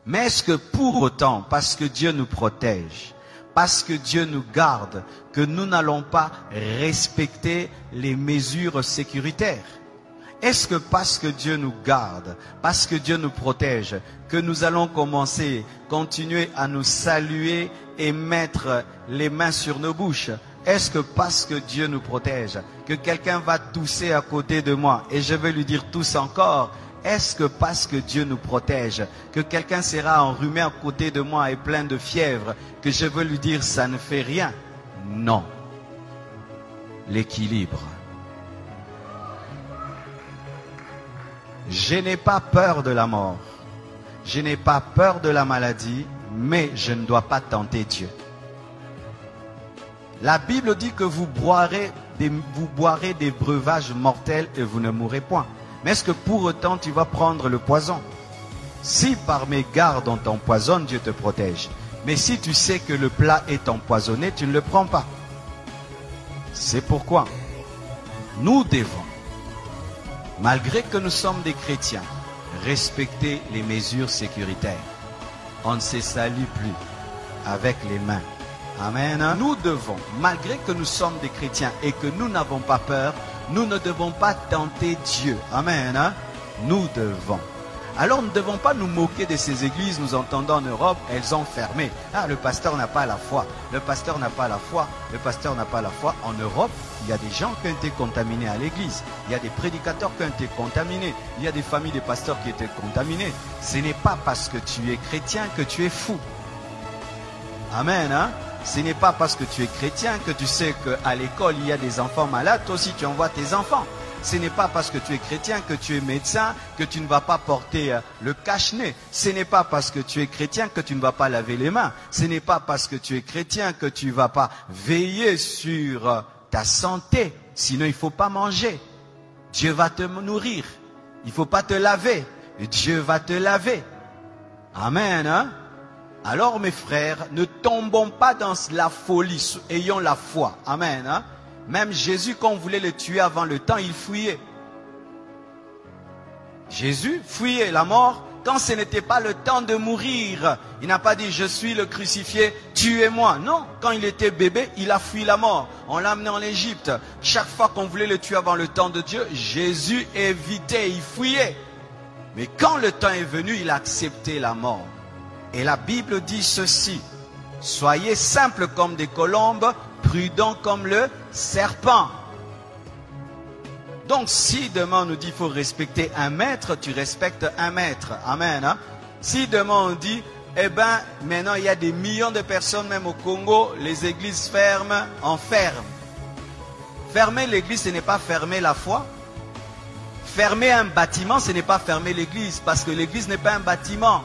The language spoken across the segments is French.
Mais est-ce que pour autant, parce que Dieu nous protège, parce que Dieu nous garde, que nous n'allons pas respecter les mesures sécuritaires? Est-ce que parce que Dieu nous garde, parce que Dieu nous protège, que nous allons continuer à nous saluer et mettre les mains sur nos bouches? Est-ce que parce que Dieu nous protège, que quelqu'un va tousser à côté de moi et je vais lui dire tousse encore? Est-ce que parce que Dieu nous protège, que quelqu'un sera enrhumé à côté de moi et plein de fièvre, que je veux lui dire ça ne fait rien? Non. L'équilibre. Je n'ai pas peur de la mort. Je n'ai pas peur de la maladie, mais je ne dois pas tenter Dieu. La Bible dit que vous boirez des breuvages mortels et vous ne mourrez point. Mais est-ce que pour autant tu vas prendre le poison? Si par mes gardes on t'empoisonne, Dieu te protège. Mais si tu sais que le plat est empoisonné, tu ne le prends pas. C'est pourquoi nous devons, malgré que nous sommes des chrétiens, respecter les mesures sécuritaires. On ne se salue plus avec les mains. Amen. Nous devons, malgré que nous sommes des chrétiens et que nous n'avons pas peur, nous ne devons pas tenter Dieu. Amen. Nous devons. Alors nous ne devons pas nous moquer de ces églises. Nous entendons en Europe, elles ont fermé. Ah, le pasteur n'a pas la foi. Le pasteur n'a pas la foi. Le pasteur n'a pas la foi. En Europe, il y a des gens qui ont été contaminés à l'église. Il y a des prédicateurs qui ont été contaminés. Il y a des familles de pasteurs qui étaient contaminées. Ce n'est pas parce que tu es chrétien que tu es fou. Amen. Ce n'est pas parce que tu es chrétien que tu sais qu'à l'école il y a des enfants malades. Toi aussi tu envoies tes enfants. Ce n'est pas parce que tu es chrétien que tu es médecin que tu ne vas pas porter le cache-nez. Ce n'est pas parce que tu es chrétien que tu ne vas pas laver les mains. Ce n'est pas parce que tu es chrétien que tu ne vas pas veiller sur ta santé. Sinon il ne faut pas manger. Dieu va te nourrir. Il ne faut pas te laver. Dieu va te laver. Amen. Alors mes frères, ne tombons pas dans la folie, ayons la foi. Amen. Même Jésus, quand on voulait le tuer avant le temps, il fuyait. Jésus fuyait la mort quand ce n'était pas le temps de mourir. Il n'a pas dit je suis le crucifié, tuez-moi. Non, quand il était bébé, il a fui la mort. On l'a amené en Égypte. Chaque fois qu'on voulait le tuer avant le temps de Dieu, Jésus évitait, il fuyait. Mais quand le temps est venu, il a accepté la mort. Et la Bible dit ceci: soyez simples comme des colombes, prudents comme le serpent. Donc si demain on nous dit qu'il faut respecter un maître, tu respectes un maître. Amen. Si demain on dit, eh bien maintenant il y a des millions de personnes, même au Congo, les églises ferment, on ferme. Fermer l'église, ce n'est pas fermer la foi. Fermer un bâtiment, ce n'est pas fermer l'église, parce que l'église n'est pas un bâtiment.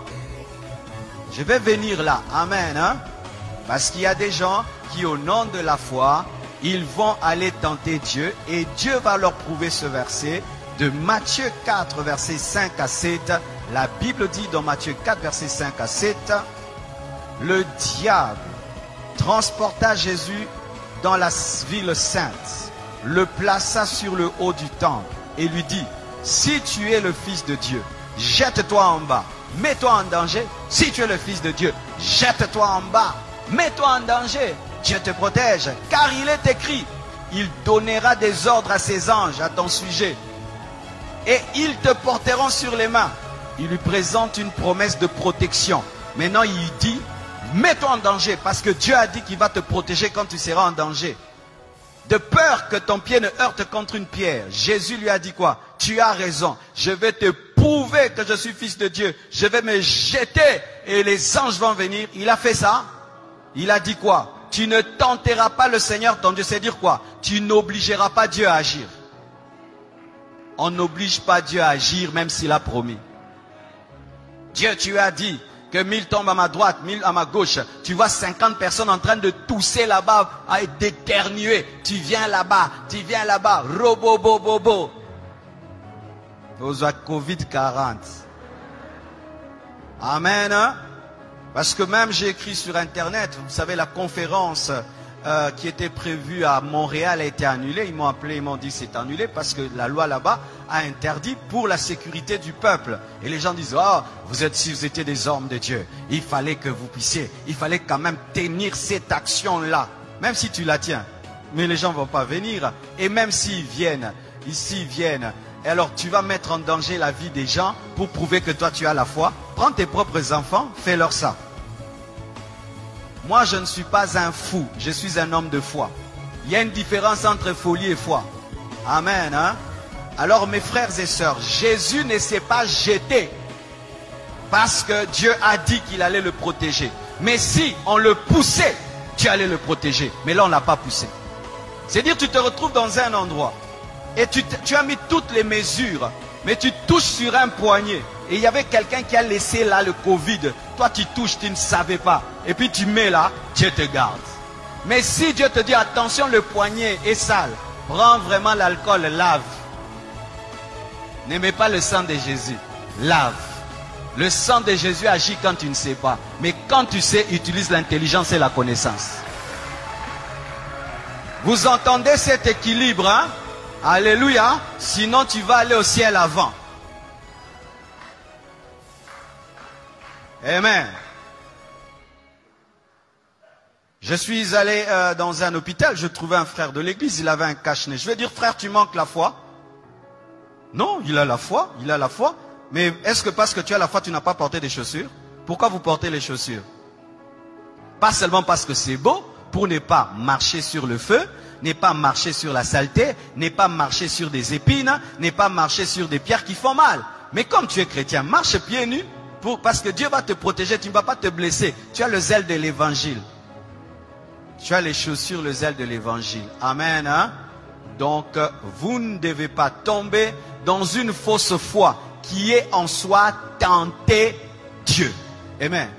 Je vais venir là, amen, parce qu'il y a des gens qui au nom de la foi, ils vont aller tenter Dieu et Dieu va leur prouver ce verset de Matthieu 4, versets 5 à 7. La Bible dit dans Matthieu 4, versets 5 à 7, le diable transporta Jésus dans la ville sainte, le plaça sur le haut du temple et lui dit, si tu es le Fils de Dieu, jette-toi en bas. Mets-toi en danger. Si tu es le Fils de Dieu, jette-toi en bas. Mets-toi en danger. Dieu te protège. Car il est écrit, il donnera des ordres à ses anges à ton sujet. Et ils te porteront sur les mains. Il lui présente une promesse de protection. Maintenant, il dit, mets-toi en danger. Parce que Dieu a dit qu'il va te protéger quand tu seras en danger. De peur que ton pied ne heurte contre une pierre. Jésus lui a dit quoi? Tu as raison. Je vais te prouver que je suis Fils de Dieu. Je vais me jeter et les anges vont venir. Il a fait ça. Il a dit quoi? Tu ne tenteras pas le Seigneur ton Dieu. C'est dire quoi? Tu n'obligeras pas Dieu à agir. On n'oblige pas Dieu à agir même s'il a promis. Dieu, tu as dit que 1000 tombent à ma droite, 1000 à ma gauche. Tu vois 50 personnes en train de tousser là-bas, à d'éternuer. Tu viens là-bas, robo-bo-bo-bo. Aux Covid-40. Amen. Parce que même j'ai écrit sur internet, vous savez la conférence qui était prévu à Montréal a été annulé. Ils m'ont appelé, ils m'ont dit c'est annulé parce que la loi là-bas a interdit pour la sécurité du peuple. Et les gens disent, oh, si vous étiez des hommes de Dieu, il fallait que vous puissiez, il fallait quand même tenir cette action-là. Même si tu la tiens, mais les gens ne vont pas venir. Et même s'ils viennent, ici ils viennent, alors tu vas mettre en danger la vie des gens pour prouver que toi tu as la foi. Prends tes propres enfants, fais-leur ça. Moi, je ne suis pas un fou, je suis un homme de foi. Il y a une différence entre folie et foi. Amen. Hein? Alors, mes frères et sœurs, Jésus ne s'est pas jeté parce que Dieu a dit qu'il allait le protéger. Mais si on le poussait, Dieu allait le protéger. Mais là, on ne l'a pas poussé. C'est-à-dire, tu te retrouves dans un endroit et tu as mis toutes les mesures, mais tu touches sur un poignet. Et il y avait quelqu'un qui a laissé là le Covid. Toi, tu touches, tu ne savais pas. Et puis tu mets là, Dieu te garde. Mais si Dieu te dit, attention, le poignet est sale, prends vraiment l'alcool, lave. N'aimez pas le sang de Jésus, lave. Le sang de Jésus agit quand tu ne sais pas. Mais quand tu sais, utilise l'intelligence et la connaissance. Vous entendez cet équilibre, hein? Alléluia. Sinon, tu vas aller au ciel avant. Amen. Je suis allé dans un hôpital, je trouvais un frère de l'église, il avait un cache-nez. Je vais dire, frère, tu manques la foi? Non, il a la foi, il a la foi. Mais est-ce que parce que tu as la foi, tu n'as pas porté des chaussures? Pourquoi vous portez les chaussures? Pas seulement parce que c'est beau, pour ne pas marcher sur le feu, ne pas marcher sur la saleté, ne pas marcher sur des épines, ne pas marcher sur des pierres qui font mal. Mais comme tu es chrétien, marche pieds nus. Parce que Dieu va te protéger, tu ne vas pas te blesser. Tu as le zèle de l'évangile. Tu as les chaussures, le zèle de l'évangile. Amen. Hein? Donc, vous ne devez pas tomber dans une fausse foi qui est en soi tenter Dieu. Amen.